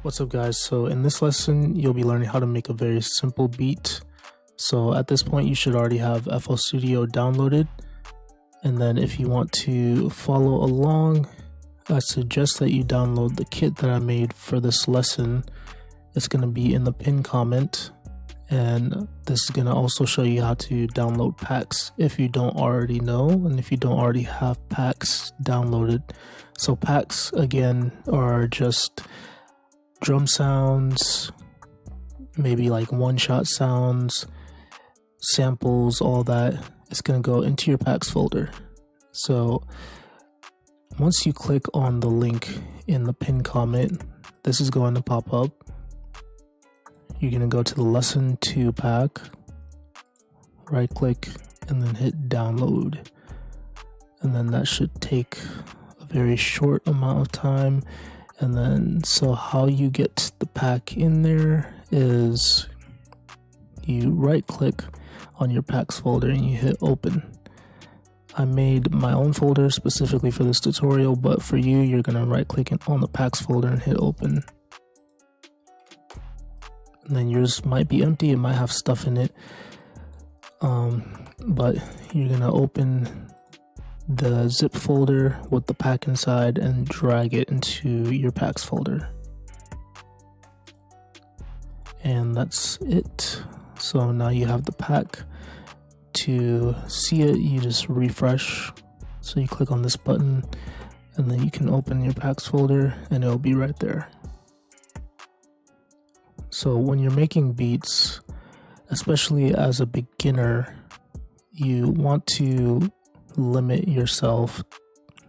What's up guys, so in this lesson you'll be learning how to make a very simple beat. So at this point you should already have FL Studio downloaded, and then if you want to follow along, I suggest that you download the kit that I made for this lesson. It's going to be in the pinned comment, and this is going to also show you how to download packs if you don't already know and if you don't already have packs downloaded. So packs again are just drum sounds, maybe like one-shot sounds, samples, all that. It's going to go into your packs folder. So once you click on the link in the pinned comment, this is going to pop up. You're going to go to the lesson 2 pack, right click, and then hit download. And then that should take a very short amount of time. And then, so how you get the pack in there is you right click on your packs folder and you hit open. I made my own folder specifically for this tutorial, but for you, you're going to right click on the packs folder and hit open. And then yours might be empty, it might have stuff in it, but you're going to open the zip folder with the pack inside and drag it into your packs folder, and that's it. So now you have the pack. To see it, you just refresh, so you click on this button and then you can open your packs folder and it'll be right there. So when you're making beats, especially as a beginner, you want to limit yourself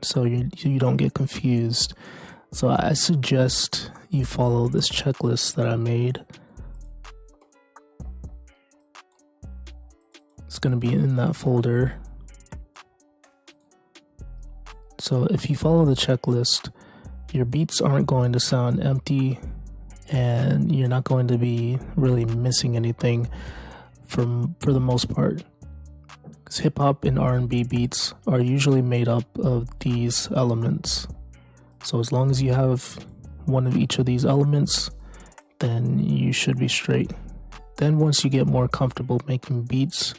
so you don't get confused. So I suggest you follow this checklist that I made. It's going to be in that folder. So if you follow the checklist, your beats aren't going to sound empty and you're not going to be really missing anything for the most part. Hip hop and R&B beats are usually made up of these elements. So as long as you have one of each of these elements, then you should be straight. Then once you get more comfortable making beats,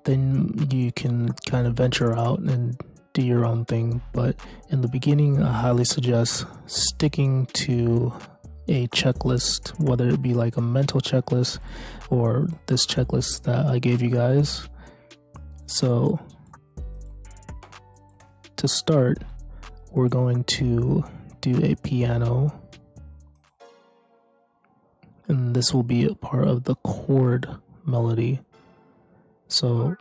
then you can kind of venture out and do your own thing. But in the beginning, I highly suggest sticking to a checklist, whether it be like a mental checklist or this checklist that I gave you guys. So to start, we're going to do a piano, and this will be a part of the chord melody. So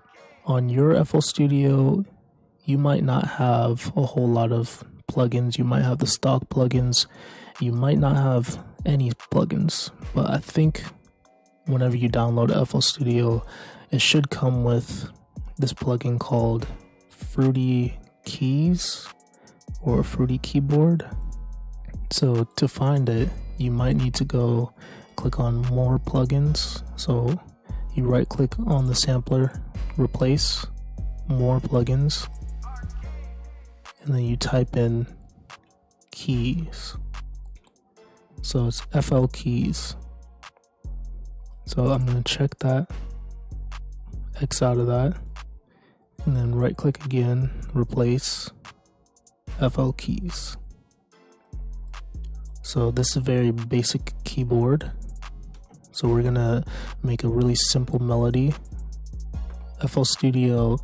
on your FL Studio, you might not have a whole lot of plugins. You might have the stock plugins. You might not have any plugins, but I think whenever you download FL Studio, it should come with this plugin called Fruity Keys or Fruity Keyboard. So to find it, you might need to go click on more plugins. So you right click on the sampler, replace, more plugins, and then you type in keys. So it's FL keys. So I'm going to check that, X out of that, and then right click again, replace, FL keys. So this is a very basic keyboard. So we're gonna make a really simple melody. FL Studio,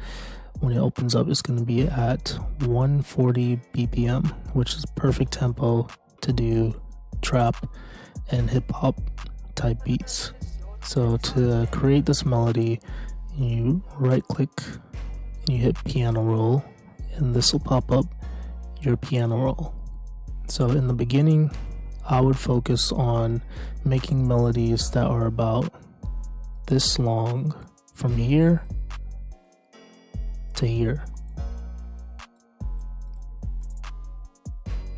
when it opens up, is gonna be at 140 BPM, which is perfect tempo to do trap and hip hop type beats. So to create this melody, you right click and you hit piano roll, and this will pop up your piano roll. So in the beginning, I would focus on making melodies that are about this long, from here to here.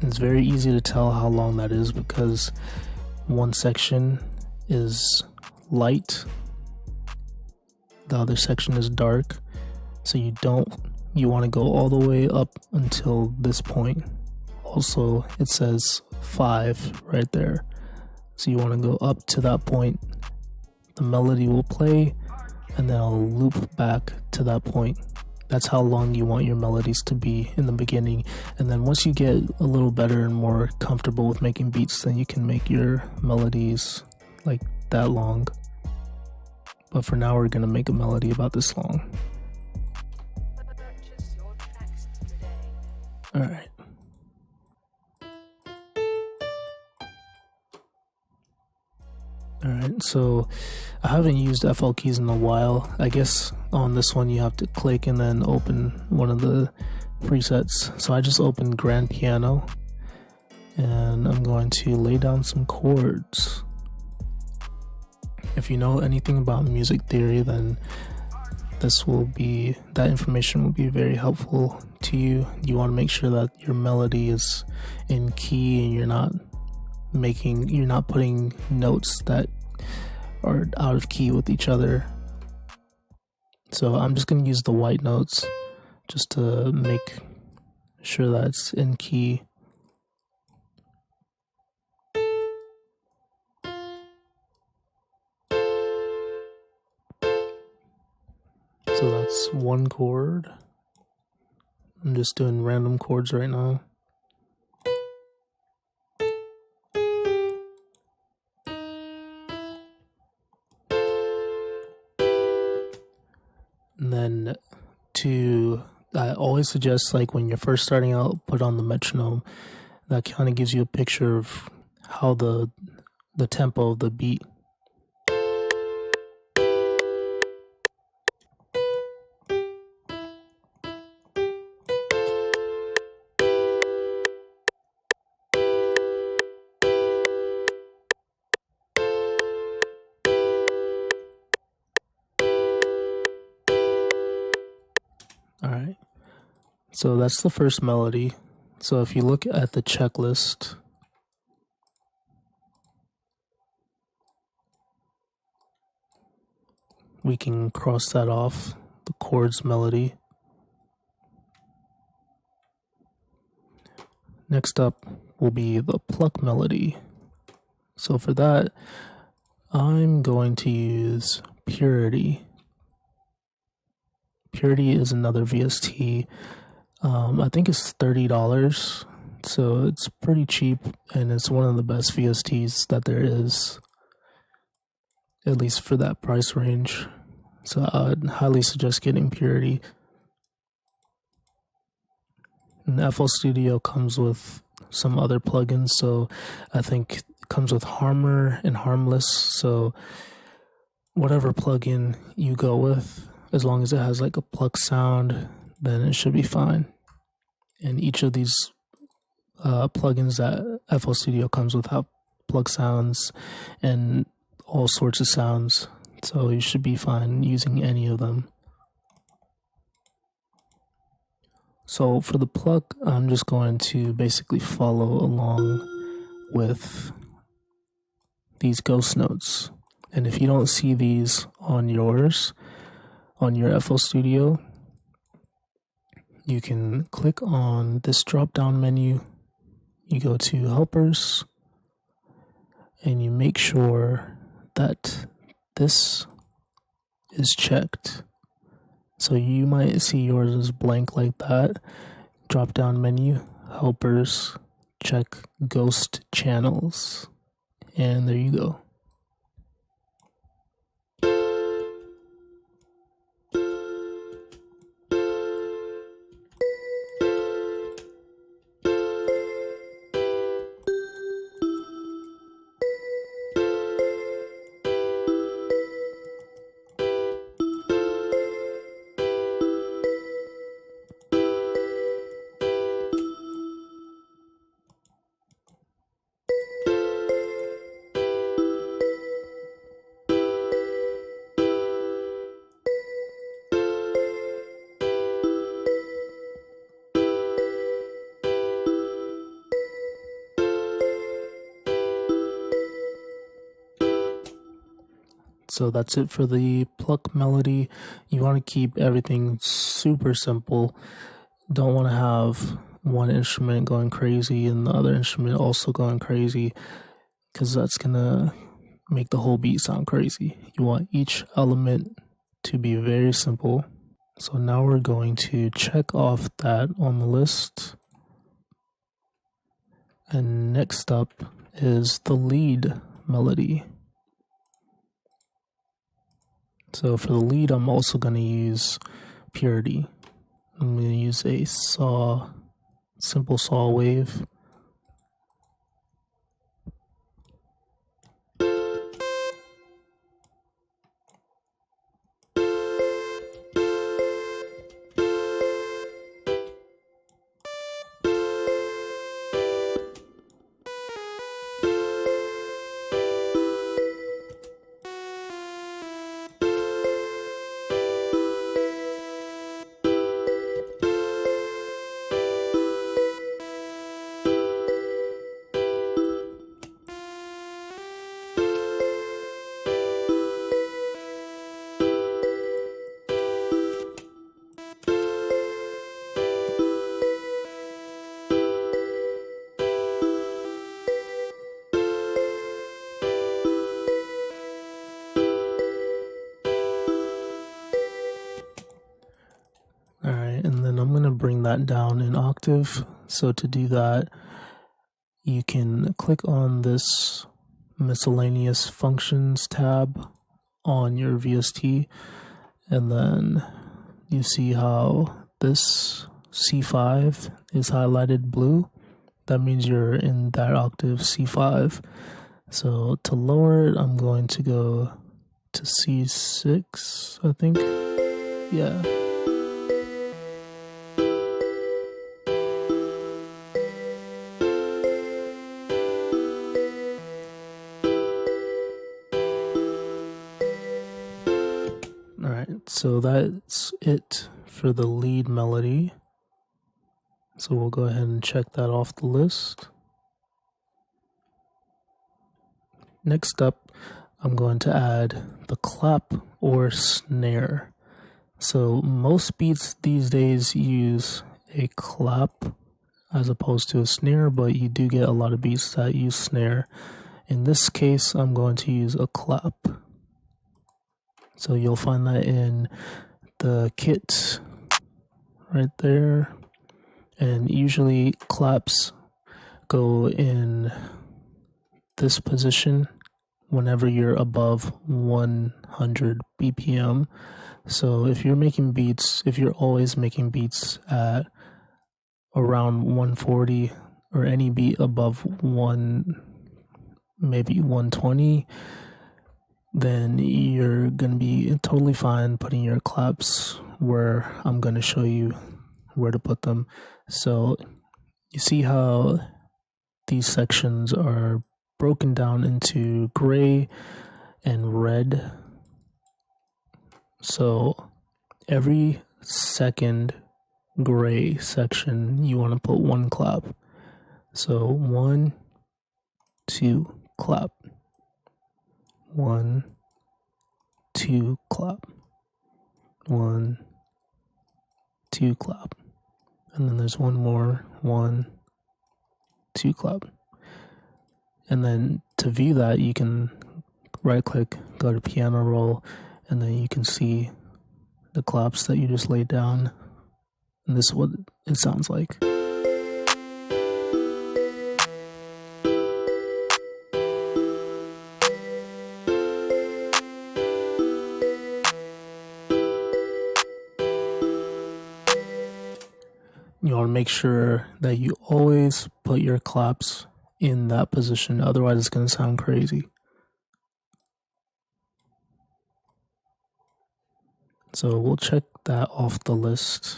It's very easy to tell how long that is because one section is light, the other section is dark. So you want to go all the way up until this point. Also, it says 5 right there. So you want to go up to that point, the melody will play, and then I'll loop back to that point. That's how long you want your melodies to be in the beginning. And then once you get a little better and more comfortable with making beats, then you can make your melodies like that long. But for now, we're gonna make a melody about this long. Alright. Alright, so I haven't used FL keys in a while. I guess on this one you have to click and then open one of the presets. So I just opened grand piano and I'm going to lay down some chords. If you know anything about music theory, then that information will be very helpful to you. You want to make sure that your melody is in key and you're not putting notes that are out of key with each other. So I'm just going to use the white notes just to make sure that it's in key. So that's one chord. I'm just doing random chords right now. And then I always suggest, like when you're first starting out, put on the metronome. That kind of gives you a picture of how the tempo of the beat. Alright, so that's the first melody. So if you look at the checklist, we can cross that off, the chords melody. Next up will be the pluck melody. So for that, I'm going to use Purity. Purity is another VST. I think it's $30, so it's pretty cheap, and it's one of the best VSTs that there is, at least for that price range. So I'd highly suggest getting Purity. And FL Studio comes with some other plugins, so I think it comes with Harmor and Harmless. So whatever plugin you go with, as long as it has like a pluck sound, then it should be fine. And each of these plugins that FL Studio comes with have pluck sounds and all sorts of sounds, so you should be fine using any of them. So for the pluck, I'm just going to basically follow along with these ghost notes. And if you don't see these on yours, on your FL Studio, you can click on this drop down menu, you go to helpers, and you make sure that this is checked. So you might see yours as blank like that. Drop down menu, helpers, check ghost channels, and there you go. So that's it for the pluck melody. You want to keep everything super simple. Don't want to have one instrument going crazy and the other instrument also going crazy. because that's gonna make the whole beat sound crazy. You want each element to be very simple. So now we're going to check off that on the list. And next up is the lead melody. So for the lead, I'm also going to use Purity. I'm going to use a simple saw wave. Alright, and then I'm going to bring that down an octave. So to do that, you can click on this miscellaneous functions tab on your VST, and then you see how this C5 is highlighted blue. That means you're in that octave C5. So to lower it, I'm going to go to C6, I think. Yeah. Alright, so that's it for the lead melody. So we'll go ahead and check that off the list. Next up, I'm going to add the clap or snare. So most beats these days use a clap as opposed to a snare, but you do get a lot of beats that use snare. In this case, I'm going to use a clap. So you'll find that in the kit right there. And usually claps go in this position whenever you're above 100 BPM. So if you're making beats, if you're always making beats at around 140 or any beat above maybe 120, then you're going to be totally fine putting your claps where I'm going to show you where to put them. So you see how these sections are broken down into gray and red. So every second gray section, you want to put one clap. So 1, 2, clap. 1, 2, clap. 1, 2, clap. And then there's one more. 1, 2, clap. And then to view that, you can right click, go to piano roll, and then you can see the claps that you just laid down. And this is what it sounds like. You want to make sure that you always put your claps in that position, otherwise it's going to sound crazy. So we'll check that off the list.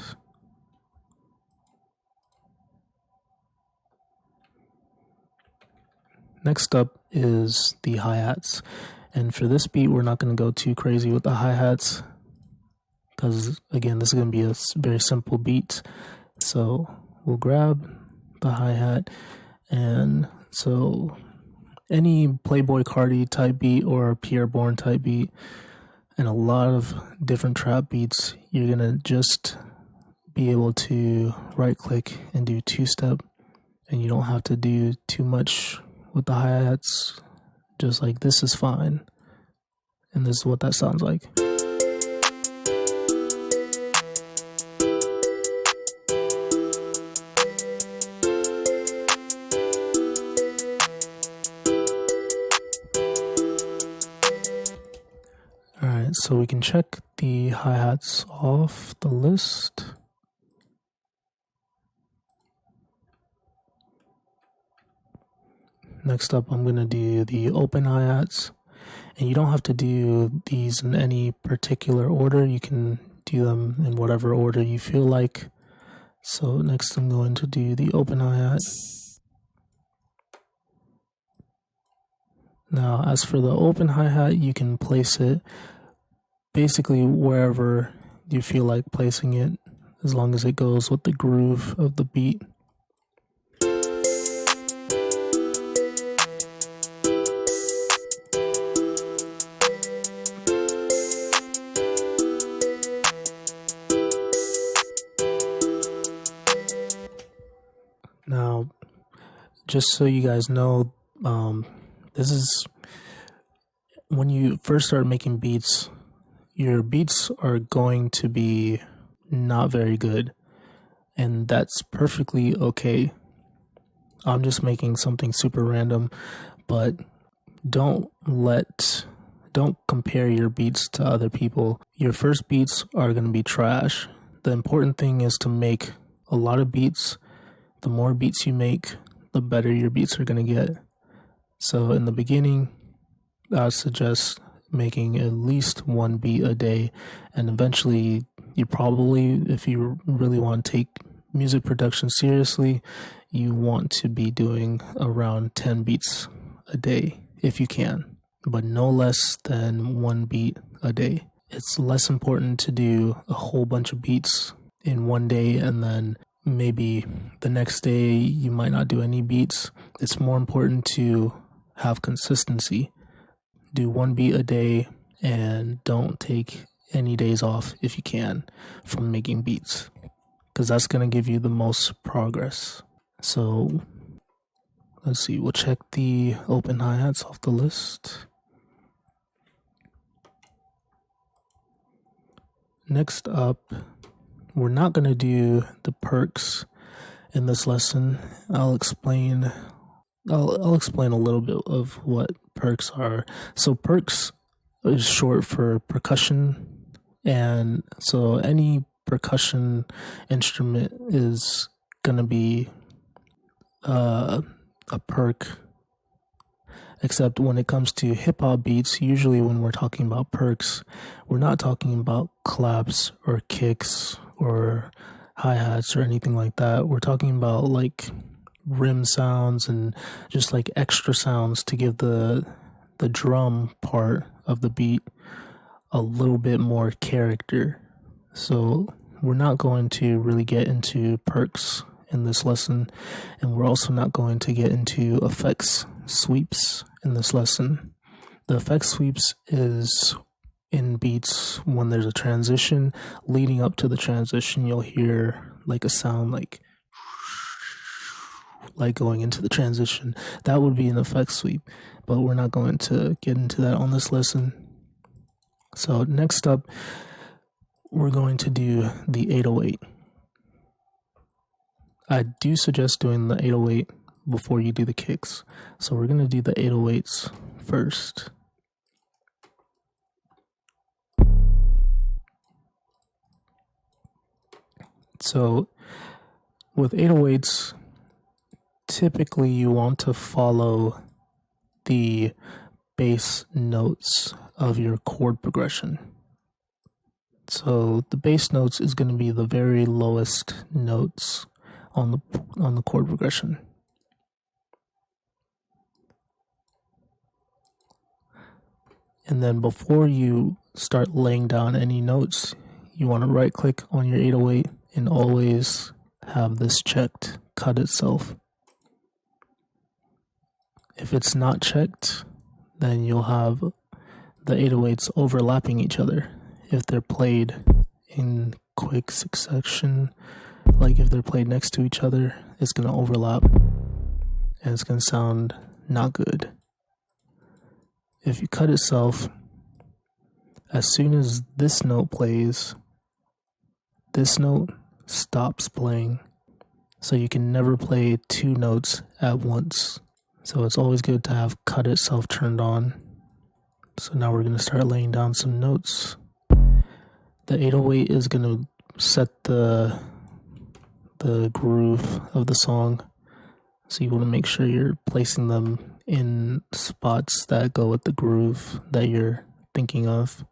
Next up is the hi-hats. And for this beat, we're not going to go too crazy with the hi-hats because, again, this is going to be a very simple beat. So we'll grab the hi-hat, and so any Playboy Cardi type beat or Pierre Bourne type beat and a lot of different trap beats, you're going to just be able to right click and do two-step, and you don't have to do too much with the hi-hats. just like this is fine. And this is what that sounds like. Alright, so we can check the hi-hats off the list. Next up, I'm going to do the open hi-hats. And you don't have to do these in any particular order. You can do them in whatever order you feel like. So next I'm going to do the open hi-hat. Now, as for the open hi-hat, you can place it basically wherever you feel like placing it, as long as it goes with the groove of the beat. Now, just so you guys know, this is when you first start making beats, your beats are going to be not very good, and that's perfectly okay. I'm just making something super random, but don't compare your beats to other people. Your first beats are going to be trash. The important thing is to make a lot of beats. The more beats you make, the better your beats are going to get. So in the beginning, I suggest making at least one beat a day, and eventually you probably, if you really want to take music production seriously, you want to be doing around 10 beats a day if you can, but no less than one beat a day. It's less important to do a whole bunch of beats in one day and then maybe the next day you might not do any beats. It's more important to have consistency. Do one beat a day and don't take any days off if you can from making beats, because that's going to give you the most progress. So let's see, we'll check the open hi-hats off the list. Next up, we're not going to do the perks in this lesson. I'll explain a little bit of what perks are. So perks is short for percussion, and so any percussion instrument is going to be a perk, except when it comes to hip-hop beats, usually when we're talking about perks, we're not talking about claps or kicks or hi-hats or anything like that. We're talking about like rim sounds and just like extra sounds to give the drum part of the beat a little bit more character. So we're not going to really get into perks in this lesson, and we're also not going to get into effects sweeps in this lesson. The effect sweeps is in beats when there's a transition. Leading up to the transition, you'll hear like a sound like going into the transition. That would be an effect sweep, but we're not going to get into that on this lesson. So next up, we're going to do the 808. I do suggest doing the 808 before you do the kicks. So we're going to do the 808s first. So with 808s, typically you want to follow the bass notes of your chord progression. So the bass notes is going to be the very lowest notes on the chord progression. And then before you start laying down any notes, you want to right click on your 808 and always have this checked, cut itself. If it's not checked, then you'll have the 808s overlapping each other. If they're played in quick succession, like if they're played next to each other, it's going to overlap and it's going to sound not good. if you cut itself, as soon as this note plays, this note stops playing. So you can never play two notes at once. So it's always good to have cut itself turned on. So now we're going to start laying down some notes. The 808 is going to set the groove of the song. So you want to make sure you're placing them in spots that go with the groove that you're thinking of.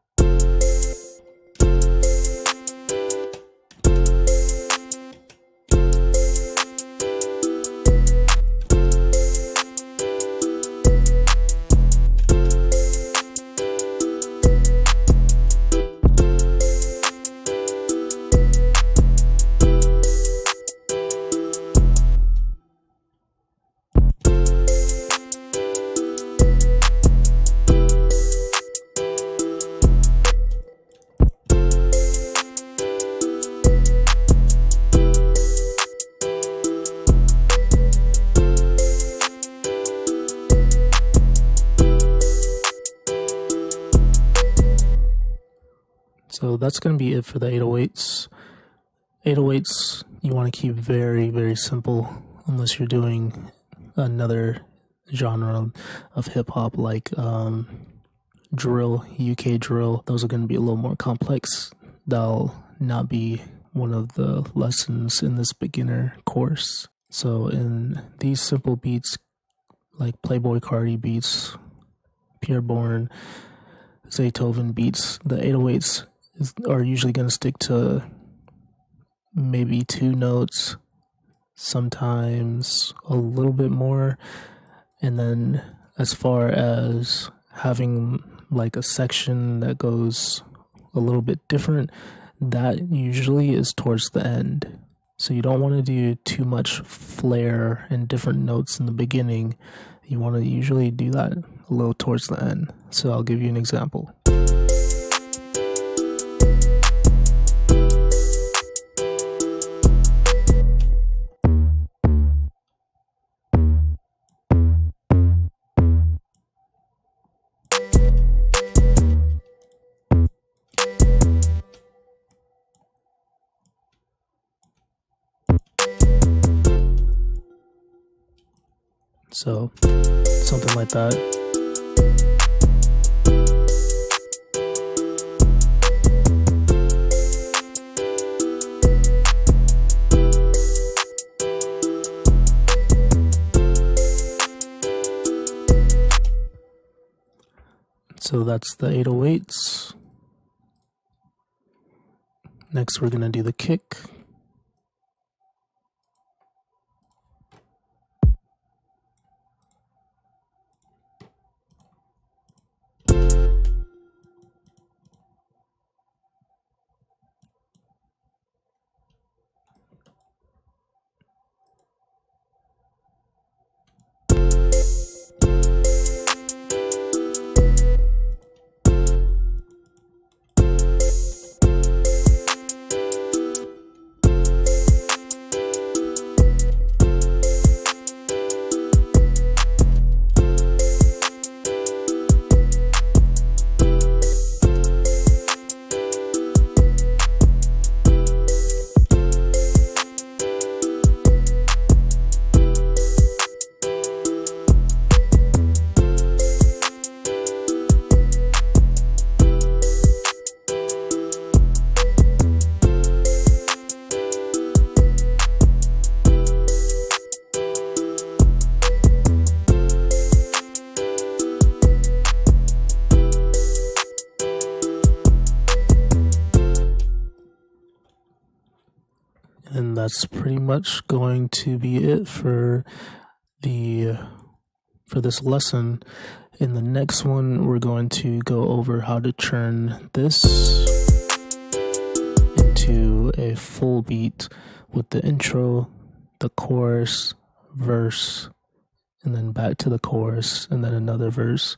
So that's going to be it for the 808s. 808s you want to keep very, very simple unless you're doing another genre of hip-hop like drill, UK drill. Those are going to be a little more complex. That'll not be one of the lessons in this beginner course. So in these simple beats like Playboy Cardi beats, Pierre Bourne, Beethoven beats, the 808s are usually going to stick to maybe two notes, sometimes a little bit more. And then as far as having like a section that goes a little bit different, that usually is towards the end. So you don't want to do too much flair and different notes in the beginning. You want to usually do that a little towards the end. So I'll give you an example. So, something like that. So that's the 808s. Next we're going to do the kick. And that's pretty much going to be it for this lesson. In the next one, we're going to go over how to turn this into a full beat with the intro, the chorus, verse, and then back to the chorus, and then another verse,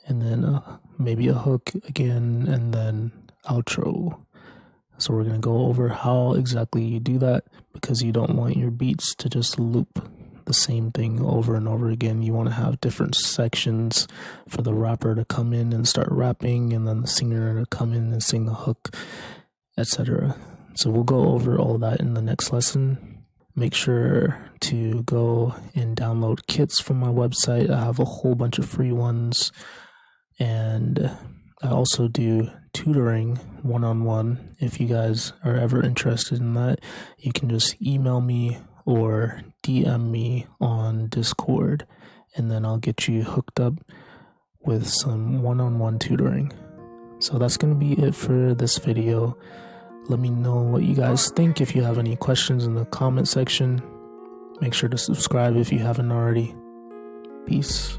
and then maybe a hook again, and then outro. So we're going to go over how exactly you do that, because you don't want your beats to just loop the same thing over and over again. You want to have different sections for the rapper to come in and start rapping, and then the singer to come in and sing a hook, etc. So we'll go over all that in the next lesson. Make sure to go and download kits from my website. I have a whole bunch of free ones, and I also do tutoring one-on-one. If you guys are ever interested in that, you can just email me or DM me on Discord, and then I'll get you hooked up with some one-on-one tutoring. So that's going to be it for this video. Let me know what you guys think. If you have any questions in the comment section, make sure to subscribe if you haven't already. Peace.